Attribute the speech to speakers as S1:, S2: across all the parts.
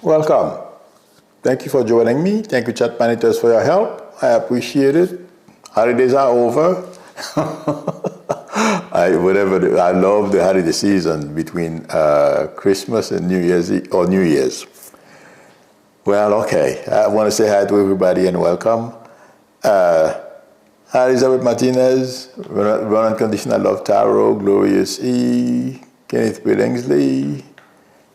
S1: Welcome. Thank you for joining me. Thank you, chat managers, for your help. I appreciate it. Holidays are over. I love the holiday season between Christmas and New Year's or New Year's. Well, okay. I want to say hi to everybody and welcome. Hi, Elizabeth Martinez, Run Unconditional Love Tarot, Glorious E, Kenneth Billingsley,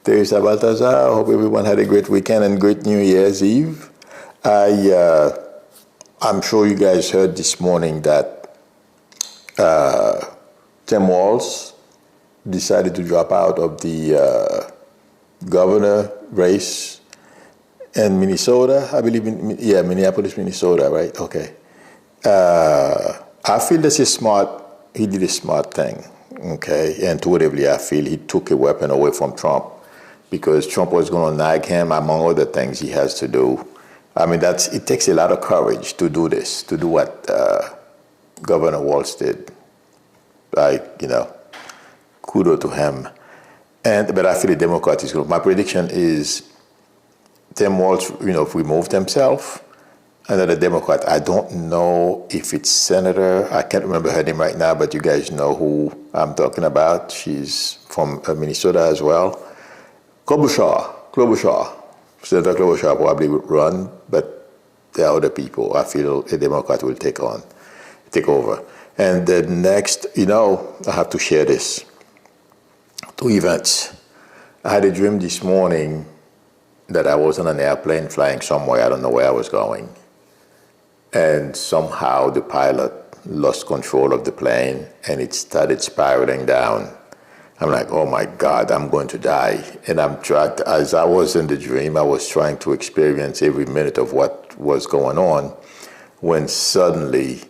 S1: Teresa Baltazar. I hope everyone had a great weekend and great New Year's Eve. I'm sure you guys heard this morning that Tim Walz decided to drop out of the governor race in Minnesota, I believe. Minneapolis, Minnesota, right? Okay. I feel this is smart. He did a smart thing, okay? Intuitively, I feel he took a weapon away from Trump because Trump was going to nag him, among other things he has to do. I mean, it takes a lot of courage to do this, to do what Governor Walz did. Kudos to him. But I feel the Democrats is going to. My prediction is Tim Walz, removed himself. Another Democrat, I don't know if it's Senator, I can't remember her name right now, but you guys know who I'm talking about. She's from Minnesota as well. Klobuchar. Senator Klobuchar probably would run, but there are other people I feel a Democrat will take over. And the next, I have to share this. 2 events. I had a dream this morning that I was on an airplane flying somewhere, I don't know where I was going. And somehow the pilot lost control of the plane and it started spiraling down. I'm like, oh my God, I'm going to die. And as I was in the dream, I was trying to experience every minute of what was going on when suddenly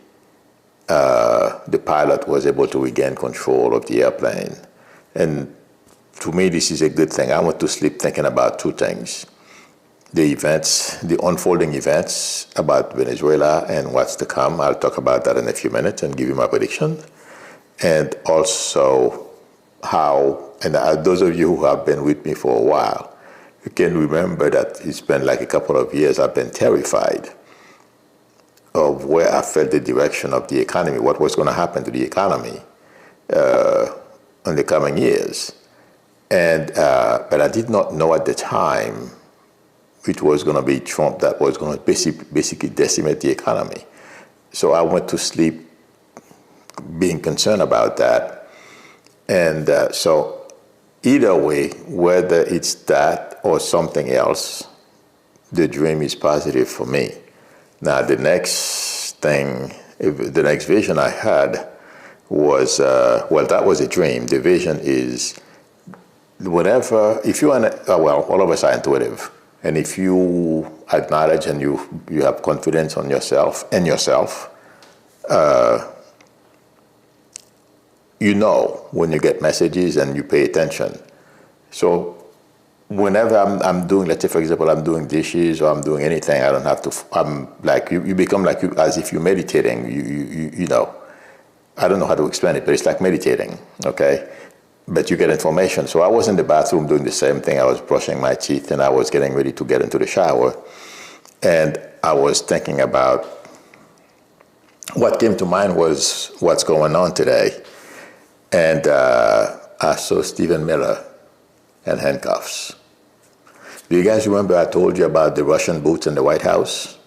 S1: the pilot was able to regain control of the airplane. And to me, this is a good thing. I went to sleep thinking about two things. The unfolding events about Venezuela and what's to come. I'll talk about that in a few minutes and give you my prediction. And also those of you who have been with me for a while, you can remember that it's been like a couple of years I've been terrified of where I felt the direction of the economy, what was going to happen to the economy in the coming years. But I did not know at the time it was going to be Trump that was going to basically decimate the economy. So I went to sleep being concerned about that. And so either way, whether it's that or something else, the dream is positive for me. Now, the next vision I had was, that was a dream. The vision is all of us are intuitive. And if you acknowledge and you have confidence in yourself, when you get messages and you pay attention. So whenever I'm doing, let's say, for example, I'm doing dishes or I'm doing anything, I don't have to, I'm like, you become like as if you're meditating, I don't know how to explain it, but it's like meditating, okay? But you get information. So I was in the bathroom doing the same thing. I was brushing my teeth and I was getting ready to get into the shower. And I was thinking about what came to mind was what's going on today. And I saw Stephen Miller in handcuffs. Do you guys remember I told you about the Russian boots in the White House?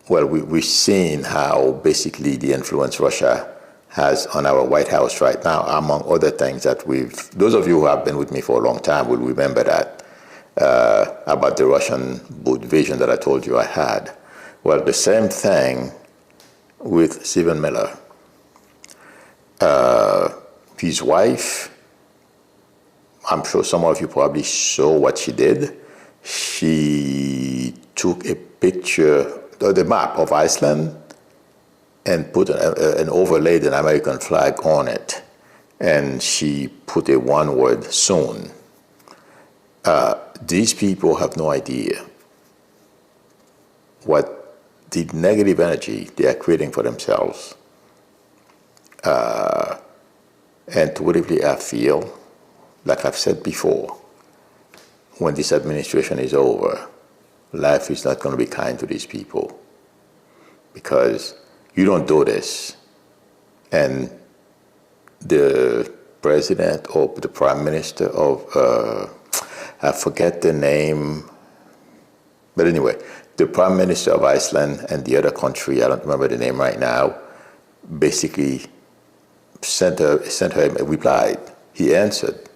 S1: Well, we've seen how basically the influence Russia has on our White House right now, among other things that those of you who have been with me for a long time will remember that, about the Russian boot vision that I told you I had. Well, the same thing with Stephen Miller. His wife, I'm sure some of you probably saw what she did. She took a picture, the map of Iceland, and put and overlaid an American flag on it. And she put a one word, soon. These people have no idea what the negative energy they are creating for themselves. Intuitively, I feel, like I've said before, when this administration is over, life is not going to be kind to these people, because you don't do this. And the president or the prime minister of, I forget the name, but anyway, the prime minister of Iceland and the other country, I don't remember the name right now, basically sent her a reply. He answered,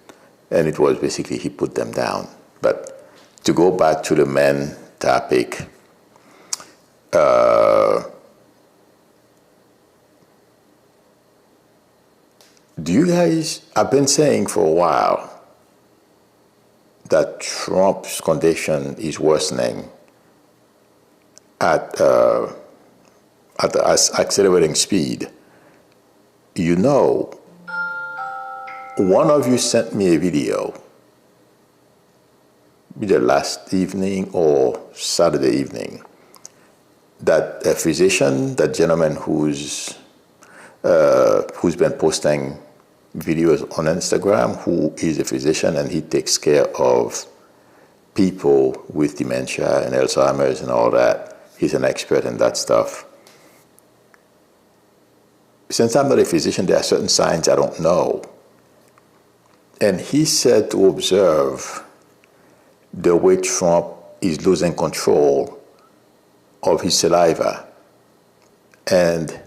S1: and it was basically he put them down. But to go back to the men topic, do you guys, I've been saying for a while that Trump's condition is worsening at accelerating speed. You know, one of you sent me a video either last evening or Saturday evening that a physician, that gentleman who's been posting videos on Instagram, who is a physician and he takes care of people with dementia and Alzheimer's and all that. He's an expert in that stuff. Since I'm not a physician, there are certain signs I don't know. And he said to observe the way Trump is losing control of his saliva. And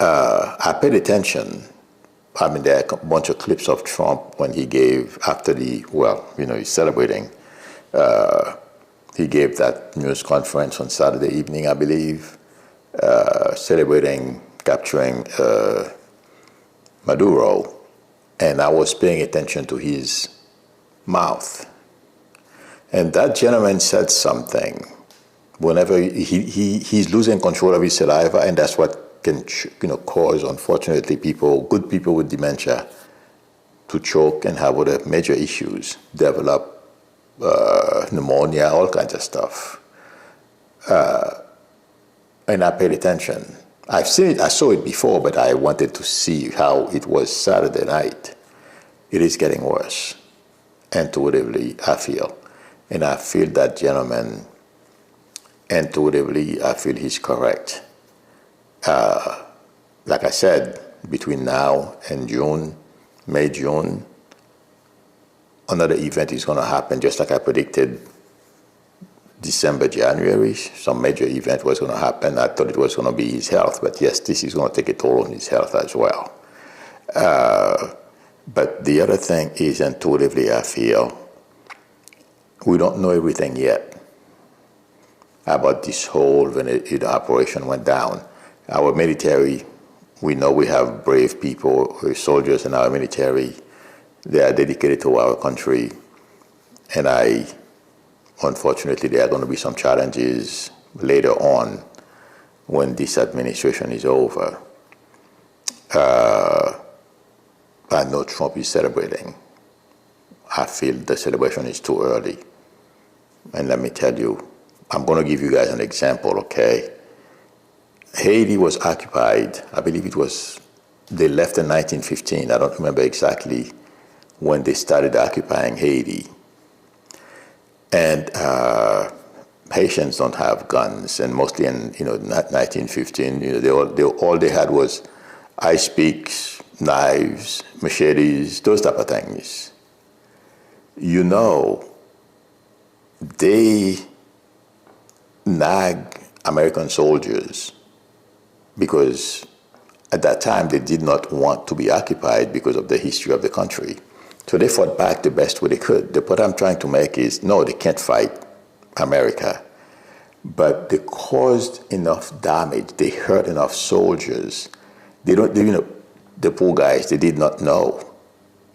S1: I paid attention. I mean, there are a bunch of clips of Trump when he gave, after the, well, you know, he's celebrating. He gave that news conference on Saturday evening, I believe, celebrating capturing Maduro. And I was paying attention to his mouth. And that gentleman said something. Whenever he's losing control of his saliva, and that's what can, you know, cause, unfortunately, good people with dementia to choke and have other major issues, develop pneumonia, all kinds of stuff. And I paid attention. I've seen it, I saw it before, but I wanted to see how it was Saturday night. It is getting worse, intuitively, I feel. And I feel that gentleman, intuitively, I feel he's correct. Like I said, between now and June, May, June, another event is going to happen, just like I predicted December, January. Some major event was going to happen. I thought it was going to be his health, but yes, this is going to take a toll on his health as well. But the other thing is, intuitively, I feel we don't know everything yet about this whole Venezuela operation went down. Our military, we know we have brave people, soldiers in our military. They are dedicated to our country. And unfortunately, there are going to be some challenges later on when this administration is over. I know Trump is celebrating. I feel the celebration is too early. And let me tell you, I'm going to give you guys an example, okay? Haiti was occupied, I believe they left in 1915. I don't remember exactly when they started occupying Haiti. And Haitians don't have guns, and mostly in 1915, all they had was ice picks, knives, machetes, those type of things. You know, they nagged American soldiers because at that time they did not want to be occupied because of the history of the country. So they fought back the best way they could. The point I'm trying to make is, no, they can't fight America, but they caused enough damage, they hurt enough soldiers. The poor guys, they did not know.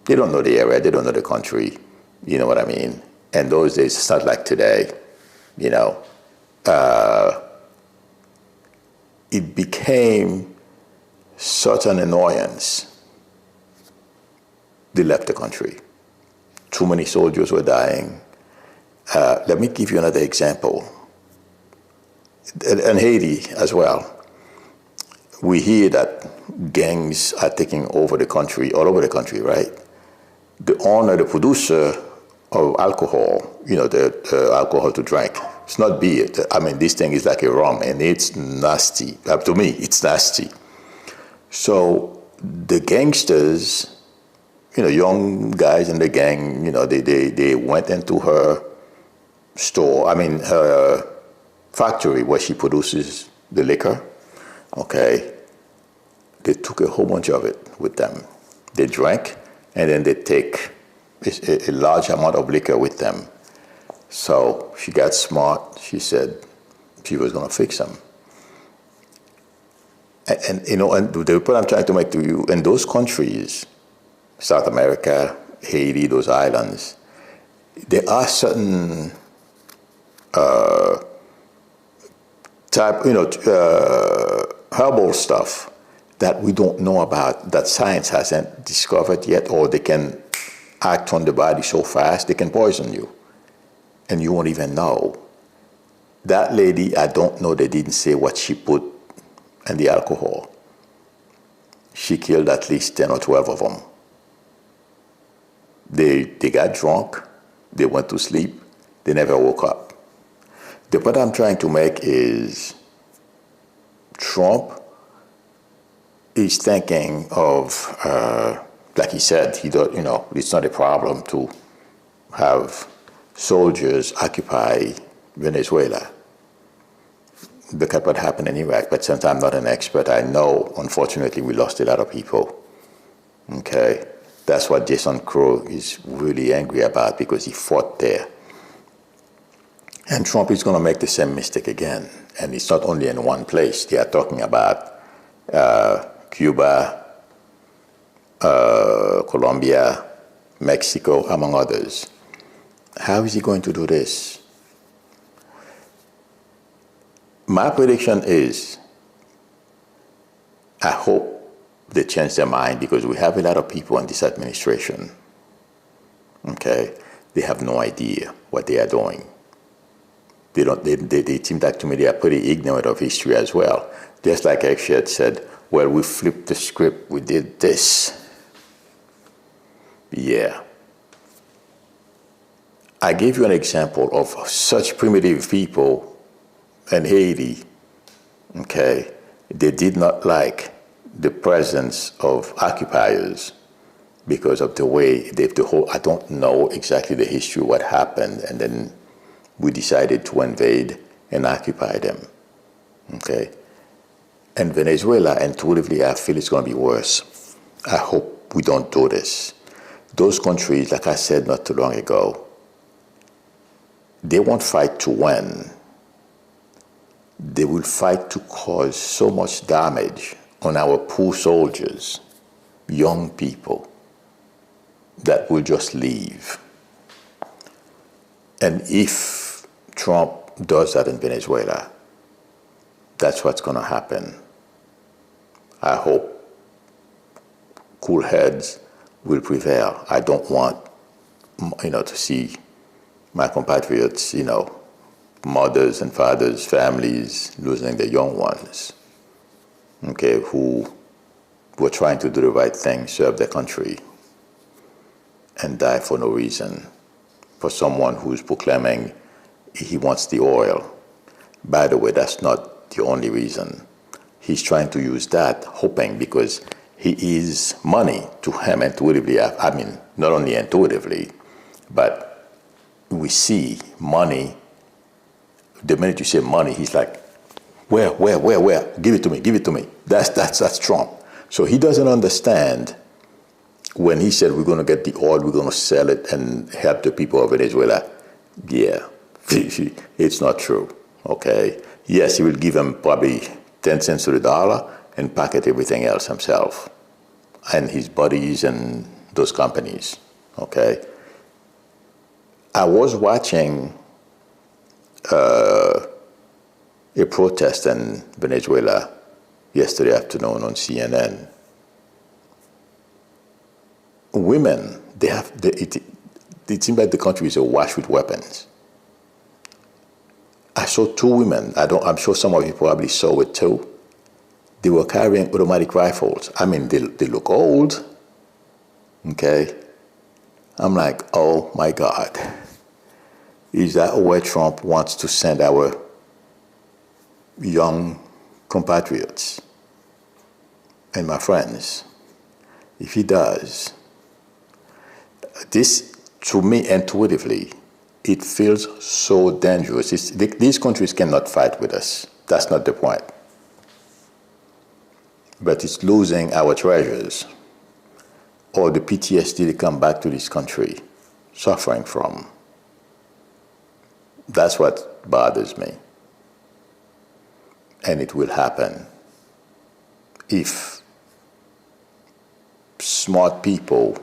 S1: They don't know the area, they don't know the country, you know what I mean? And those days, it's not like today, you know. It became such an annoyance. They left the country. Too many soldiers were dying. Let me give you another example. In Haiti as well, we hear that gangs are taking over the country, all over the country, right? The owner, the producer of alcohol, the alcohol to drink. It's not beer. I mean, this thing is like a rum, and it's nasty. To me, it's nasty. So the gangsters, young guys in the gang, they went into her store, her factory where she produces the liquor, okay? They took a whole bunch of it with them. They drank, and then they take a large amount of liquor with them. So she got smart. She said she was going to fix them. And the point I'm trying to make to you, in those countries, South America, Haiti, those islands, there are certain herbal stuff that we don't know about, that science hasn't discovered yet, or they can act on the body so fast, they can poison you, and you won't even know. That lady, I don't know, they didn't say what she put in the alcohol. She killed at least 10 or 12 of them. They got drunk, they went to sleep, they never woke up. The point I'm trying to make is Trump is thinking of, like he said, it's not a problem to have soldiers occupy Venezuela. Look at what happened in Iraq. But since I'm not an expert, I know, unfortunately, we lost a lot of people. Okay? That's what Jason Crow is really angry about, because he fought there. And Trump is going to make the same mistake again. And it's not only in one place. They are talking about Cuba, Colombia, Mexico, among others. How is he going to do this? My prediction is, I hope they change their mind, because we have a lot of people in this administration, okay? They have no idea what they are doing. They seem like, to me, they are pretty ignorant of history as well. Just like Epstein said, well, we flipped the script, we did this. Yeah. I gave you an example of such primitive people in Haiti, okay? They did not like the presence of occupiers because of the way I don't know exactly the history, what happened, and then we decided to invade and occupy them, okay? And Venezuela, intuitively, I feel it's going to be worse. I hope we don't do this. Those countries, like I said not too long ago, they won't fight to win. They will fight to cause so much damage on our poor soldiers, young people, that will just leave. And if Trump does that in Venezuela, that's what's going to happen. I hope cool heads will prevail. I don't want, to see my compatriots, mothers and fathers, families losing their young ones, okay, who were trying to do the right thing, serve their country, and die for no reason, for someone who's proclaiming he wants the oil. By the way, that's not the only reason. He's trying to use that, hoping, because he is money to him intuitively. Not only intuitively, but we see money. The minute you say money, he's like, where? Give it to me. That's Trump. So he doesn't understand when he said we're going to get the oil, we're going to sell it and help the people of Venezuela. Yeah, it's not true, okay? Yes, he will give them probably 10 cents to the dollar and pocket everything else himself and his buddies and those companies, okay? I was watching a protest in Venezuela yesterday afternoon on CNN. Women, it seems like the country is awash with weapons. I saw two women. I'm sure some of you probably saw it too. They were carrying automatic rifles. They look old, okay? I'm like, oh my God. Is that where Trump wants to send our young compatriots and my friends? If he does, this, to me, intuitively, it feels so dangerous. These countries cannot fight with us. That's not the point. But it's losing our treasures or the PTSD to come back to this country suffering from. That's what bothers me. And it will happen if smart people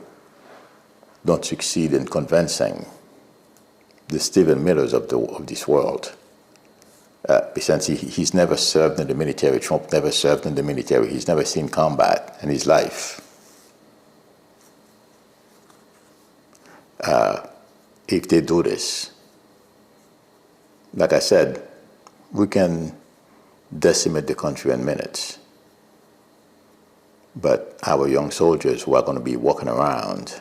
S1: don't succeed in convincing the Stephen Millers of this world. Since he's never served in the military. Trump never served in the military. He's never seen combat in his life. If they do this, like I said, we can decimate the country in minutes. But our young soldiers who are going to be walking around,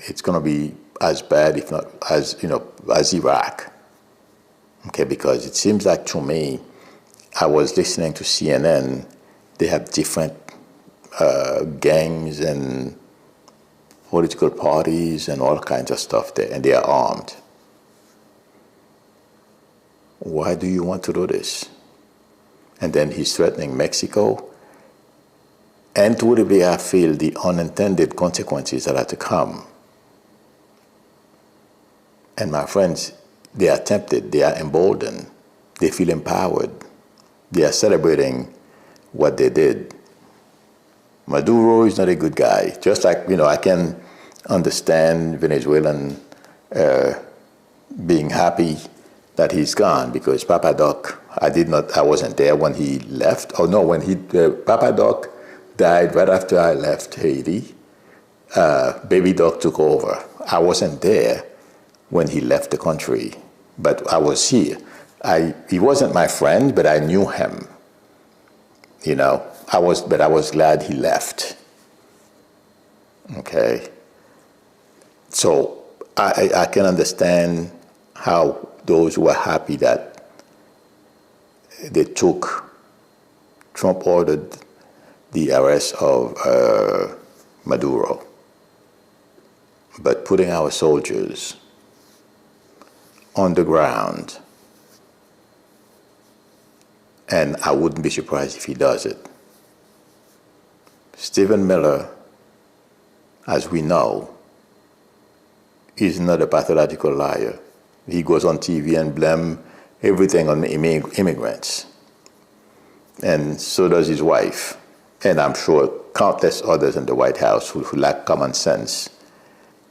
S1: it's going to be as bad, if not as Iraq. Okay, because it seems like to me, I was listening to CNN, they have different gangs and political parties and all kinds of stuff there, and they are armed. Why do you want to do this? And then he's threatening Mexico. And intuitively, I feel the unintended consequences that are to come. And my friends, they are tempted, they are emboldened, they feel empowered. They are celebrating what they did. Maduro is not a good guy. Just like, I can understand Venezuelan being happy that he's gone because Papa Doc, I wasn't there when he left. Oh no, when Papa Doc died right after I left Haiti, Baby Doc took over. I wasn't there when he left the country, but I was here. He wasn't my friend, but I knew him. I was glad he left. Okay. So I can understand how those who are happy that Trump ordered the arrest of Maduro. But putting our soldiers on the ground, and I wouldn't be surprised if he does it. Stephen Miller, as we know, is not a pathological liar. He goes on TV and blames everything on immigrants. And so does his wife. And I'm sure countless others in the White House who lack common sense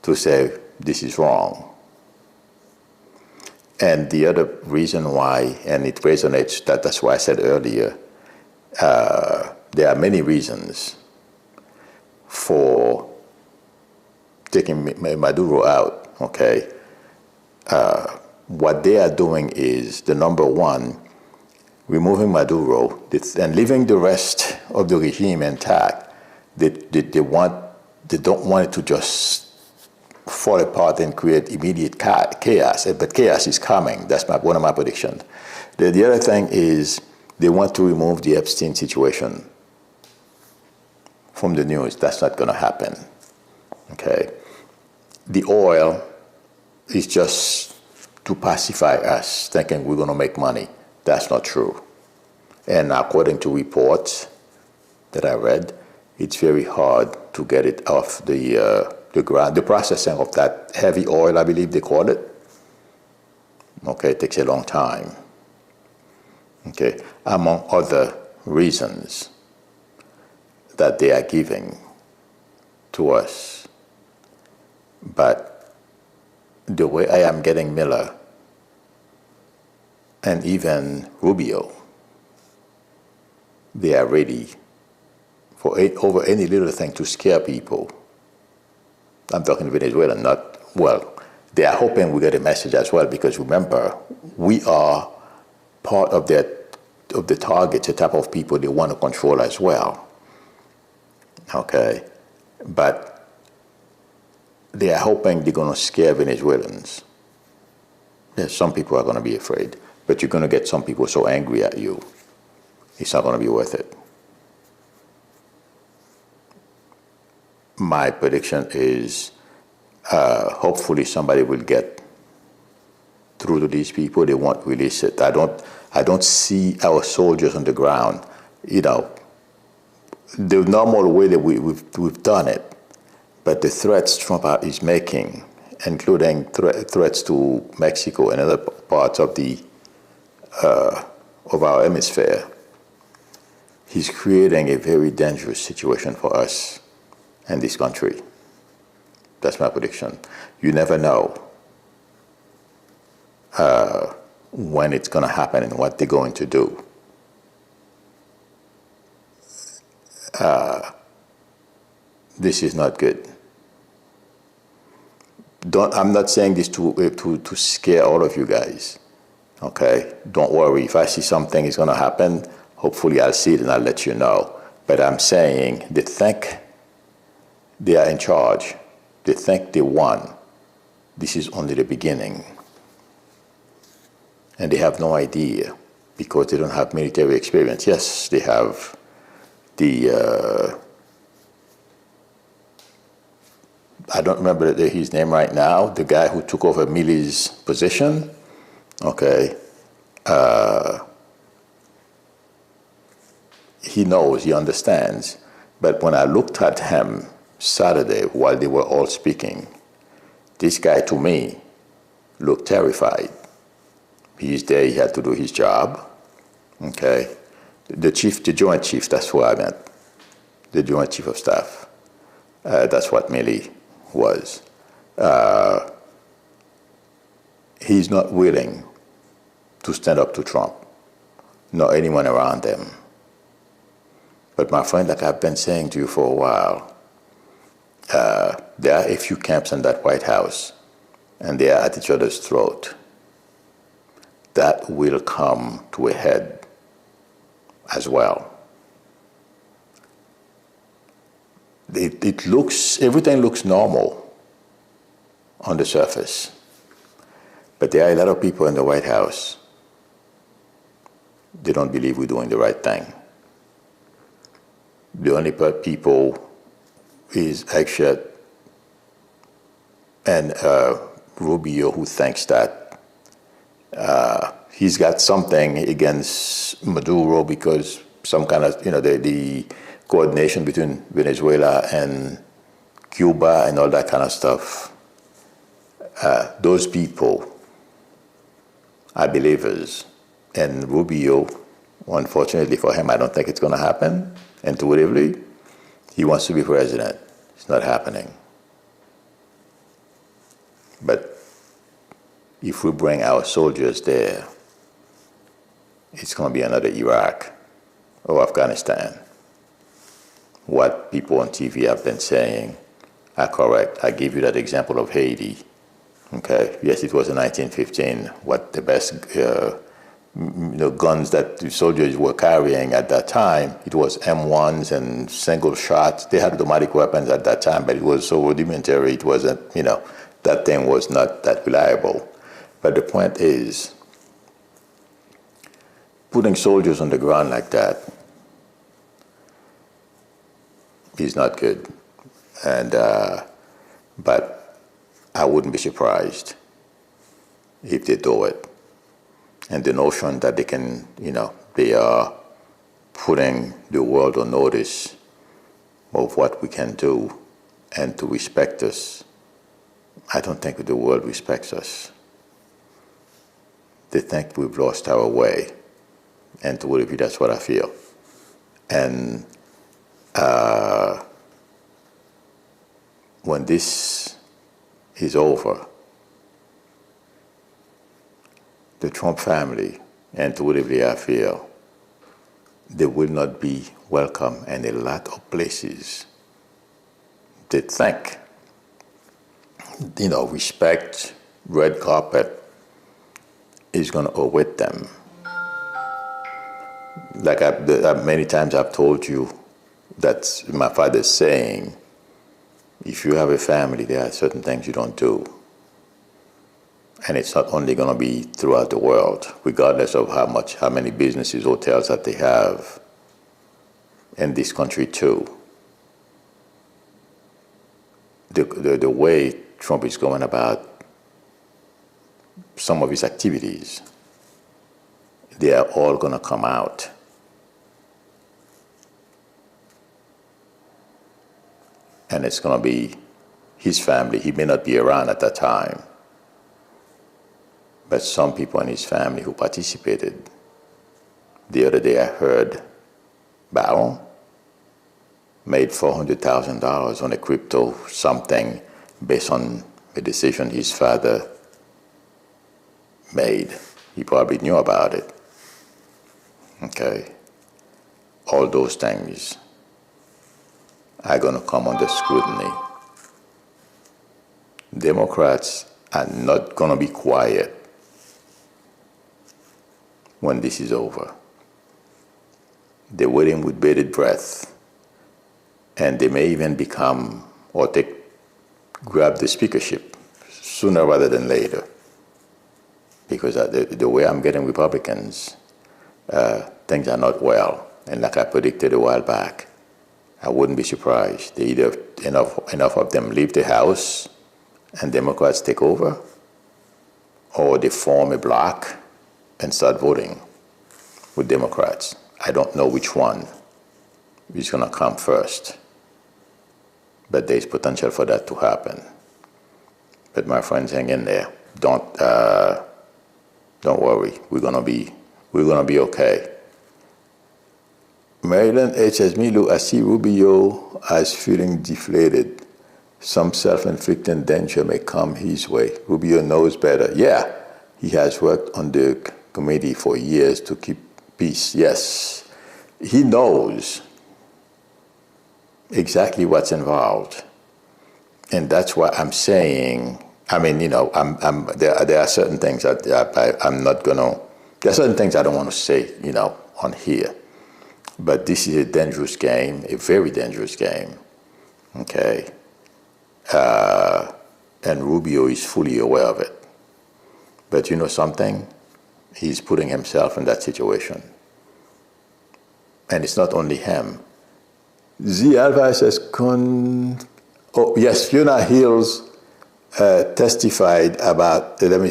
S1: to say this is wrong. And the other reason why, and it resonates, that's why I said earlier, there are many reasons for taking Maduro out, okay? What they are doing is, the number one, removing Maduro and leaving the rest of the regime intact. They don't want it to just fall apart and create immediate chaos, but chaos is coming. That's one of my predictions. The other thing is they want to remove the Epstein situation from the news. That's not going to happen. Okay, the oil is just to pacify us, thinking we're going to make money. That's not true. And according to reports that I read, it's very hard to get it off the ground. The processing of that heavy oil, I believe they call it, okay, it takes a long time. Okay, among other reasons that they are giving to us. But the way I am getting Miller and even Rubio, they are ready for over any little thing to scare people. I'm talking Venezuela, they are hoping we get a message as well, because remember, we are part of the target, the type of people they want to control as well. Okay, but they are hoping they're going to scare Venezuelans. Yes, some people are going to be afraid, but you're going to get some people so angry at you, it's not going to be worth it. My prediction is hopefully somebody will get through to these people. They won't release it. I don't see our soldiers on the ground, the normal way that we've done it. But the threats Trump is making, including threats to Mexico and other parts of our hemisphere, he's creating a very dangerous situation for us and this country. That's my prediction. You never know when it's going to happen and what they're going to do. This is not good. I'm not saying this to scare all of you guys. Okay? Don't worry. If I see something is going to happen, hopefully I'll see it and I'll let you know. But I'm saying they think they are in charge. They think they won. This is only the beginning. And they have no idea because they don't have military experience. Yes, they have I don't remember his name right now, the guy who took over Milou's position. Okay. He knows, he understands. But when I looked at him Saturday while they were all speaking, this guy to me looked terrified. He's there, he had to do his job. Okay. The Joint Chief, that's what I meant. The Joint Chief of Staff. That's what Milou was. He's not willing to stand up to Trump, nor anyone around him. But my friend, like I've been saying to you for a while, there are a few camps in that White House, and they are at each other's throat. That will come to a head as well. Everything looks normal on the surface. But there are a lot of people in the White House, they don't believe we're doing the right thing. The only people is actually and Rubio, who thinks that he's got something against Maduro because some kind of, the coordination between Venezuela and Cuba and all that kind of stuff. Those people are believers. And Rubio, unfortunately for him, I don't think it's going to happen. Intuitively, he wants to be president. It's not happening. But if we bring our soldiers there, it's going to be another Iraq or Afghanistan. What people on TV have been saying are correct. I give you that example of Haiti. Okay, yes, it was in 1915. What the best guns that the soldiers were carrying at that time, it was M1s and single shots. They had automatic weapons at that time, but it was so rudimentary. It wasn't, that thing was not that reliable. But the point is, putting soldiers on the ground like that is not good. And but I wouldn't be surprised if they do it. And the notion that they can, they are putting the world on notice of what we can do and to respect us. I don't think the world respects us. They think we've lost our way. And to believe that's what I feel. And when this is over, the Trump family, intuitively I feel, they will not be welcome in a lot of places. They think, respect, red carpet is going to await them. Like many times I've told you, that's my father's saying, if you have a family, there are certain things you don't do. And it's not only going to be throughout the world, regardless of how many businesses, hotels that they have in this country too. The way Trump is going about some of his activities, they are all going to come out. And it's going to be his family. He may not be around at that time, but some people in his family who participated. The other day I heard Barron made $400,000 on a crypto something based on a decision his father made. He probably knew about it. Okay? All those things are going to come under scrutiny. Democrats are not going to be quiet when this is over. They're waiting with bated breath. And they may even become, or grab the speakership sooner rather than later. Because the way I'm getting Republicans, things are not well. And like I predicted a while back, I wouldn't be surprised. They either enough of them leave the House and Democrats take over, or they form a bloc and start voting with Democrats. I don't know which one is going to come first. But there's potential for that to happen. But my friends, hang in there. Don't worry. We're gonna be okay. Maryland H says, Milou, I see Rubio as feeling deflated. Some self-inflicted danger may come his way. Rubio knows better. Yeah, he has worked on the committee for years to keep peace. Yes, he knows exactly what's involved, and that's why I'm saying. I mean, there are certain things that I'm not gonna. There are certain things I don't want to say, on here. But this is a dangerous game, a very dangerous game. Okay, and Rubio is fully aware of it. But you know something? He's putting himself in that situation, and it's not only him. Z Alvarez says, yes, Fiona Hills testified about, let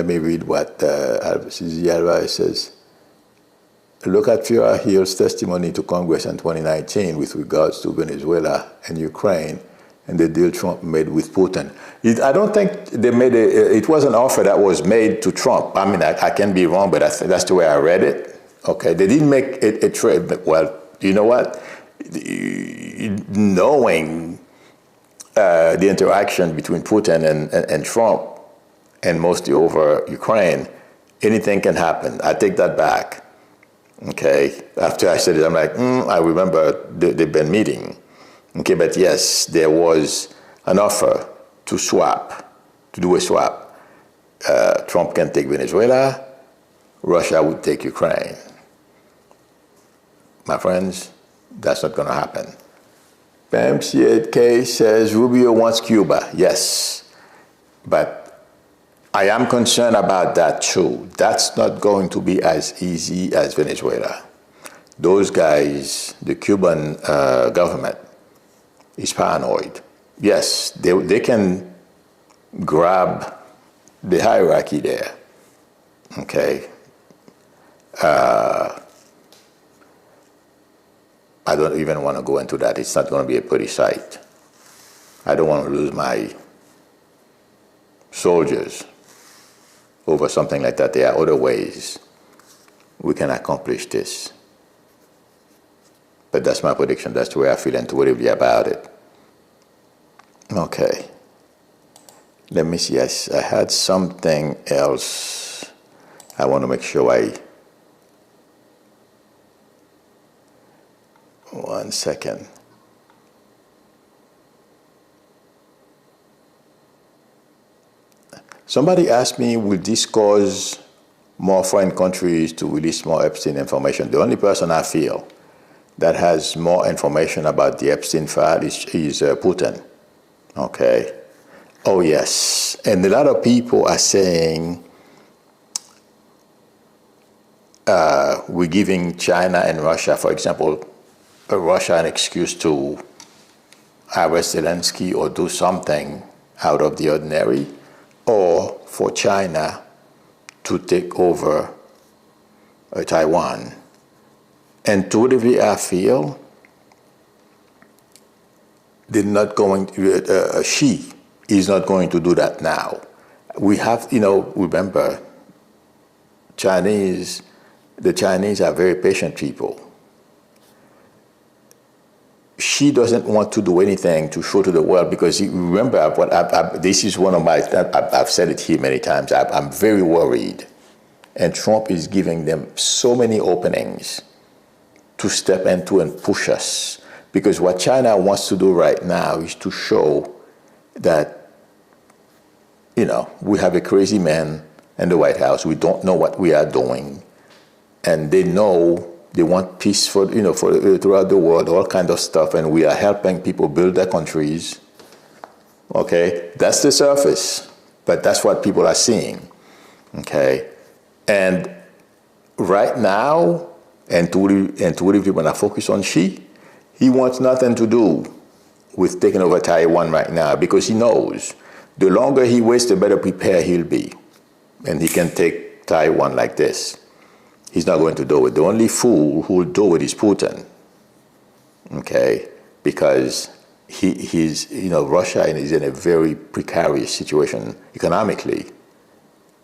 S1: me read what Z Alvarez says. Look at Fiona Hill's testimony to Congress in 2019 with regards to Venezuela and Ukraine and the deal Trump made with Putin. I don't think they made it was an offer that was made to Trump. I mean, I can be wrong, but that's the way I read it. Okay, they didn't make a trade. Well, you know what? Knowing the interaction between Putin and Trump, and mostly over Ukraine, anything can happen. I take that back. Okay, after I said it, I'm like, I remember they've been meeting. Okay, but yes, there was an offer to do a swap. Trump can take Venezuela, Russia would take Ukraine. My friends, that's not going to happen. PM EDT says Rubio wants Cuba. Yes, but I am concerned about that too. That's not going to be as easy as Venezuela. Those guys, the Cuban government, is paranoid. Yes, they can grab the hierarchy there. Okay. I don't even want to go into that. It's not going to be a pretty sight. I don't want to lose my soldiers over something like that. There are other ways we can accomplish this. But that's my prediction. That's the way I feel intuitively about it. Okay. Let me see. I had something else. I want to make sure One second. Somebody asked me, will this cause more foreign countries to release more Epstein information? The only person I feel that has more information about the Epstein file is Putin. Okay. Oh, yes. And a lot of people are saying we're giving China and Russia, for example, Russia an excuse to arrest Zelensky or do something out of the ordinary, or for China to take over Taiwan. Intuitively, I feel they're not going to, she is not going to do that now. We have, remember, the Chinese are very patient people. She doesn't want to do anything to show to the world because remember this is one of my, I've said it here many times, I'm very worried. And Trump is giving them so many openings to step into and push us. Because what China wants to do right now is to show that, we have a crazy man in the White House. We don't know what we are doing. And they know they want peace for throughout the world, all kind of stuff. And we are helping people build their countries. Okay, that's the surface. But that's what people are seeing. Okay. And right now, intuitively, when I focus on Xi, he wants nothing to do with taking over Taiwan right now because he knows the longer he waits, the better prepared he'll be. And he can take Taiwan like this. He's not going to do it. The only fool who will do it is Putin. Okay? Because Russia is in a very precarious situation economically.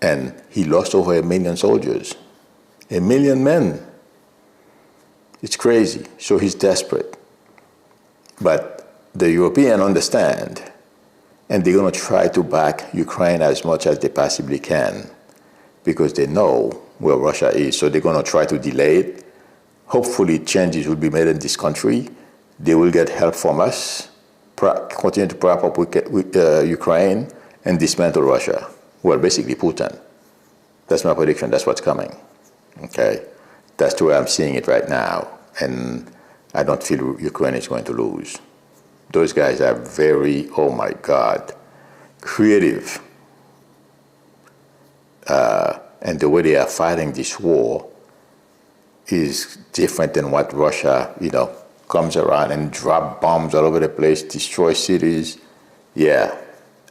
S1: And he lost over 1 million soldiers. 1 million men. It's crazy. So he's desperate. But the Europeans understand, and they're going to try to back Ukraine as much as they possibly can because they know where Russia is. So they're going to try to delay it. Hopefully changes will be made in this country. They will get help from us, continue to prop up with Ukraine, and dismantle Russia. Well, basically Putin. That's my prediction. That's what's coming. Okay? That's the way I'm seeing it right now. And I don't feel Ukraine is going to lose. Those guys are very, oh my God, creative. And the way they are fighting this war is different than what Russia, comes around and drop bombs all over the place, destroy cities. Yeah,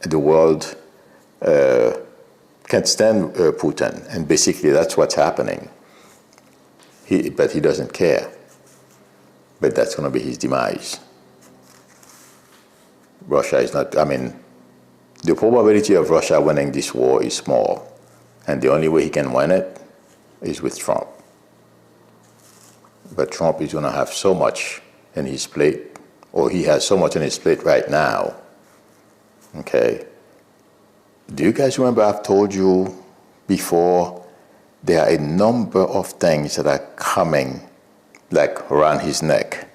S1: the world can't stand Putin. And basically that's what's happening. But he doesn't care. But that's going to be his demise. Russia is not, the probability of Russia winning this war is small. And the only way he can win it is with Trump. But Trump is going to have so much in his plate, or he has so much on his plate right now. Okay? Do you guys remember I've told you before there are a number of things that are coming like around his neck?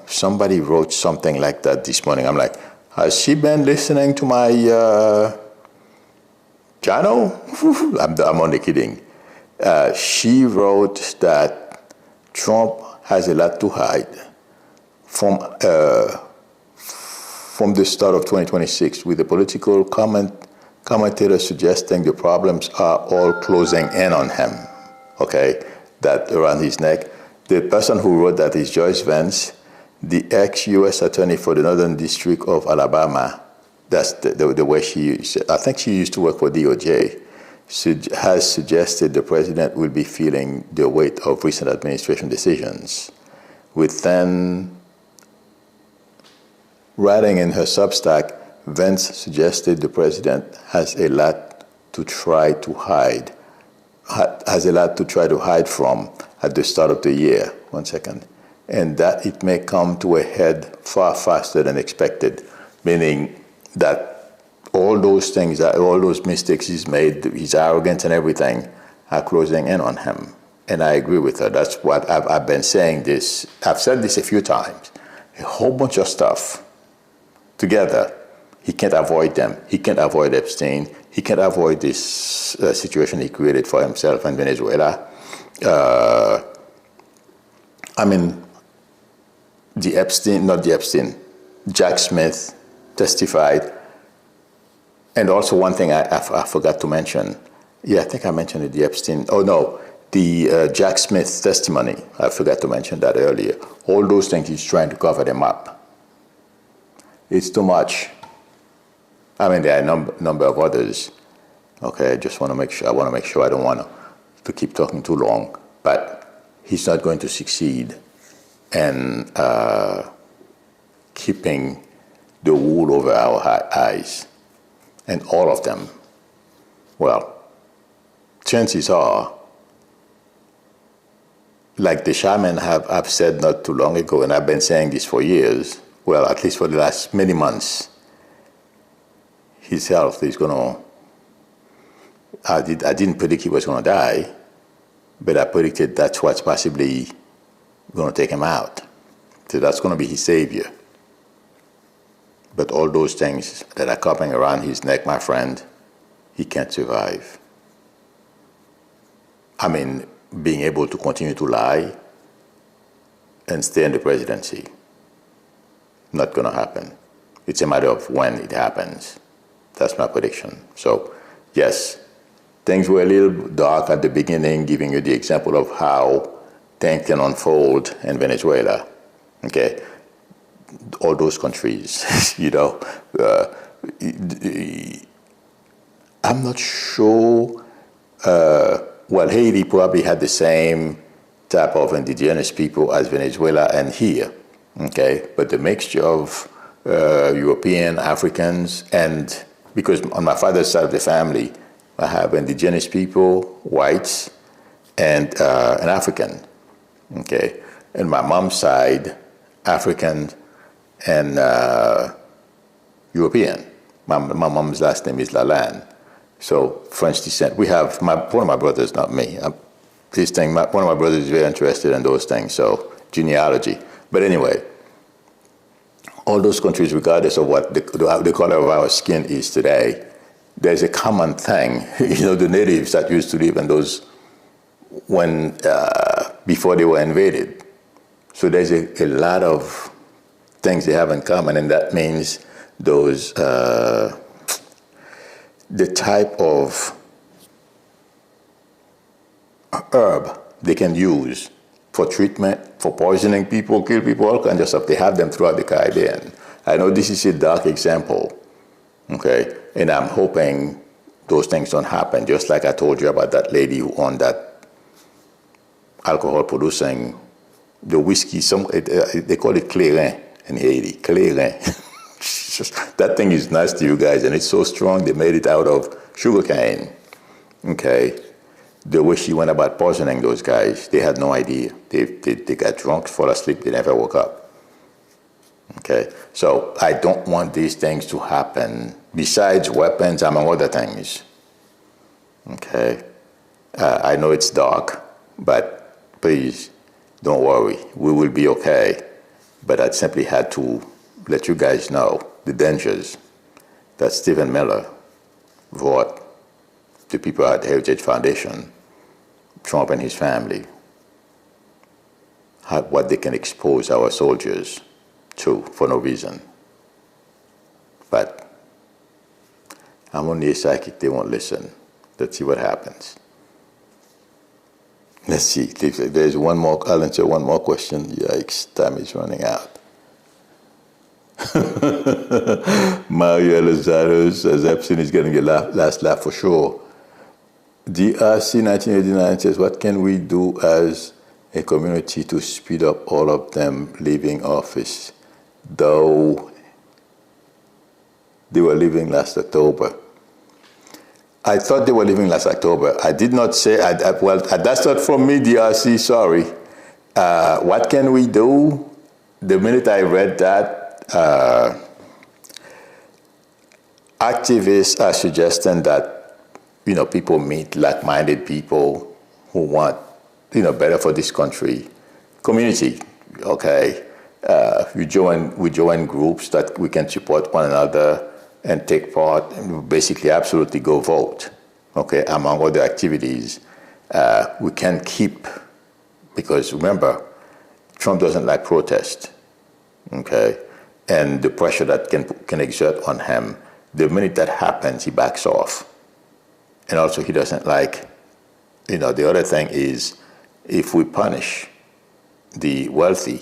S1: Somebody wrote something like that this morning. I'm like, has she been listening to my channel? I'm only kidding. She wrote that Trump has a lot to hide from the start of 2026, with the political commentators suggesting the problems are all closing in on him. Okay, that around his neck. The person who wrote that is Joyce Vance, the ex-U.S. attorney for the Northern District of Alabama. That's the way she used it. I think she used to work for DOJ. Has suggested the president will be feeling the weight of recent administration decisions. With then writing in her Substack, Vance suggested the president has a lot to try to hide. Has a lot to try to hide from at the start of the year. 1 second. And that it may come to a head far faster than expected, meaning that all those things, all those mistakes he's made, his arrogance and everything, are closing in on him. And I agree with her. That's what I've been saying this. I've said this a few times. A whole bunch of stuff together. He can't avoid them. He can't avoid Epstein. He can't avoid this situation he created for himself in Venezuela. Jack Smith, testified. And also one thing I forgot to mention. Yeah, I think I mentioned it, the Epstein. Oh, no, the Jack Smith testimony. I forgot to mention that earlier. All those things, he's trying to cover them up. It's too much. I mean, there are a number of others. Okay, I just want to make sure. I don't want to keep talking too long. But he's not going to succeed in keeping the wool over our eyes. And all of them, well, chances are, like the shaman have said not too long ago, and I've been saying this for years, well, at least for the last many months, his health is going to, I didn't predict he was going to die, but I predicted that's what's possibly going to take him out. So that's going to be his savior. But all those things that are coming around his neck, my friend, he can't survive. I mean, being able to continue to lie and stay in the presidency, not going to happen. It's a matter of when it happens. That's my prediction. So, yes, things were a little dark at the beginning, giving you the example of how things can unfold in Venezuela. Okay? All those countries, you know. I'm not sure. Well, Haiti probably had the same type of indigenous people as Venezuela and here, okay? But the mixture of European, Africans, and because on my father's side of the family, I have indigenous people, whites, and an African, okay? And my mom's side, African and European. My mom's last name is Lalande. So French descent. We have one of my brothers, not me. One of my brothers is very interested in those things. So genealogy. But anyway, all those countries, regardless of what the color of our skin is today, there's a common thing. You know, the natives that used to live in those when before they were invaded. So there's a lot of things they have in common, and that means those. The type of herb they can use for treatment, for poisoning people, kill people, all kinds of stuff. They have them throughout the Caribbean. I know this is a dark example, okay? And I'm hoping those things don't happen, just like I told you about that lady who owned that alcohol producing, the whiskey, they call it clairin in Haiti, clairin. That thing is nasty, you guys, and it's so strong they made it out of sugarcane. Okay, the way she went about poisoning those guys, they had no idea. They got drunk, fall asleep, they never woke up. Okay, so I don't want these things to happen. Besides weapons, among other things. Okay, I know it's dark, but please don't worry, we will be okay. But I simply had to let you guys know the dangers that Stephen Miller brought to people at Heritage Foundation, Trump and his family, what they can expose our soldiers to for no reason. But I'm only a psychic, they won't listen. Let's see what happens. Let's see, there's one more, I'll answer one more question. Yikes, time is running out. Mario Elizardo says Epstein is getting a last laugh for sure. DRC 1989 says, what can we do as a community to speed up all of them leaving office, though they were leaving last October? I thought they were leaving last October. I did not say, well, that's not from me, DRC, sorry. What can we do? The minute I read that, activists are suggesting that, you know, people meet like-minded people who want, you know, better for this country. Community, okay? We join groups that we can support one another and take part and basically absolutely go vote, okay? Among other activities, we can keep, because remember, Trump doesn't like protest, okay? and the pressure that can exert on him, the minute that happens, he backs off. And also he doesn't like, the other thing is, if we punish the wealthy,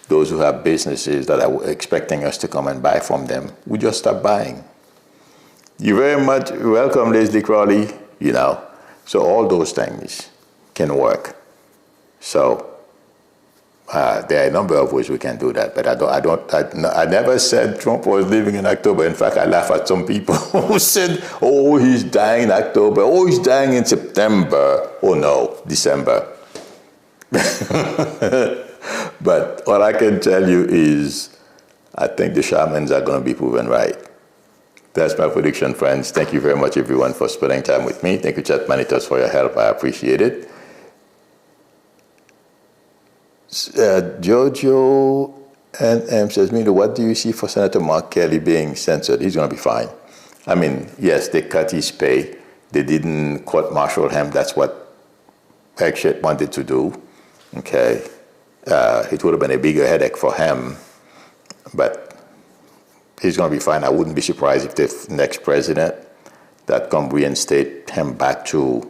S1: those who have businesses that are expecting us to come and buy from them, we just stop buying. You're very much welcome, Leslie Crawley, So all those things can work. So there are a number of ways we can do that, but I never said Trump was leaving in October. In fact, I laugh at some people who said, oh, he's dying in October. Oh, he's dying in September. Oh, no, December. But all I can tell you is I think the shamans are going to be proven right. That's my prediction, friends. Thank you very much, everyone, for spending time with me. Thank you, Chat Manitos, for your help. I appreciate it. Jojo and says, Milou, what do you see for Senator Mark Kelly being censored? He's going to be fine. I mean, yes, they cut his pay. They didn't court-martial him. That's what Eggshed wanted to do. Okay. It would have been a bigger headache for him, but he's going to be fine. I wouldn't be surprised if the next president that can reinstate him back to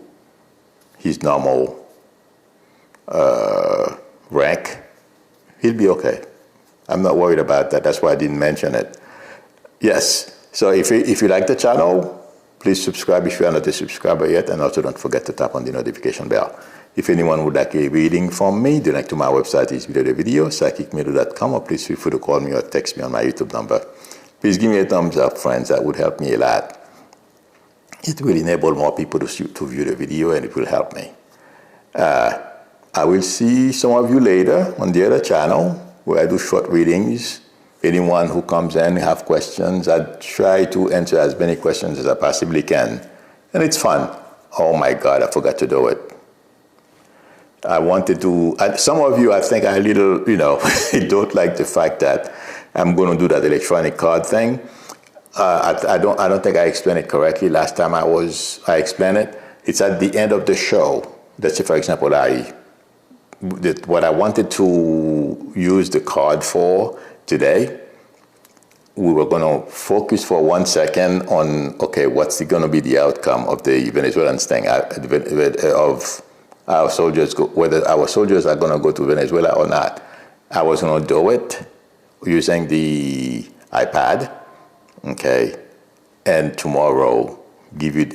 S1: his normal rank, he'll be okay. I'm not worried about that. That's why I didn't mention it. Yes. So if you like the channel, please subscribe if you are not a subscriber yet, and also don't forget to tap on the notification bell. If anyone would like a reading from me, the link to my website is below the video, psychicmilou.com, or please feel free to call me or text me on my YouTube number. Please give me a thumbs up, friends. That would help me a lot. It will enable more people to view the video, and it will help me. I will see some of you later on the other channel where I do short readings. Anyone who comes in have questions, I try to answer as many questions as I possibly can. And it's fun. Oh my God, I forgot to do it. I wanted to, some of you I think are a little, don't like the fact that I'm going to do that electronic card thing. I don't think I explained it correctly last time I explained it. It's at the end of the show. Let's say, for example, what I wanted to use the card for today, we were going to focus for 1 second on, okay, what's going to be the outcome of the Venezuelans thing, of our soldiers, whether our soldiers are going to go to Venezuela or not. I was going to do it using the iPad, okay, and tomorrow give you,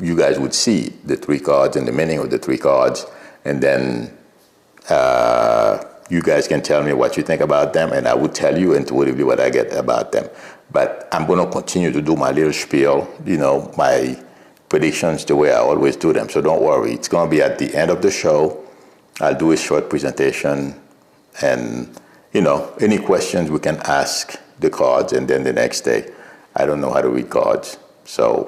S1: you guys would see the 3 cards and the meaning of the 3 cards, and then you guys can tell me what you think about them, and I would tell you intuitively what I get about them. But I'm going to continue to do my little spiel, my predictions the way I always do them. So don't worry. It's going to be at the end of the show. I'll do a short presentation, and, any questions we can ask the cards, and then the next day. I don't know how to read cards. So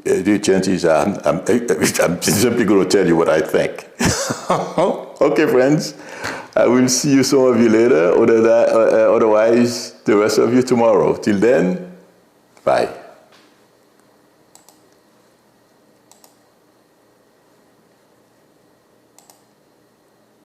S1: the chances are I'm simply going to tell you what I think. Okay, friends. I will see some of you later, otherwise the rest of you tomorrow. Till then, bye.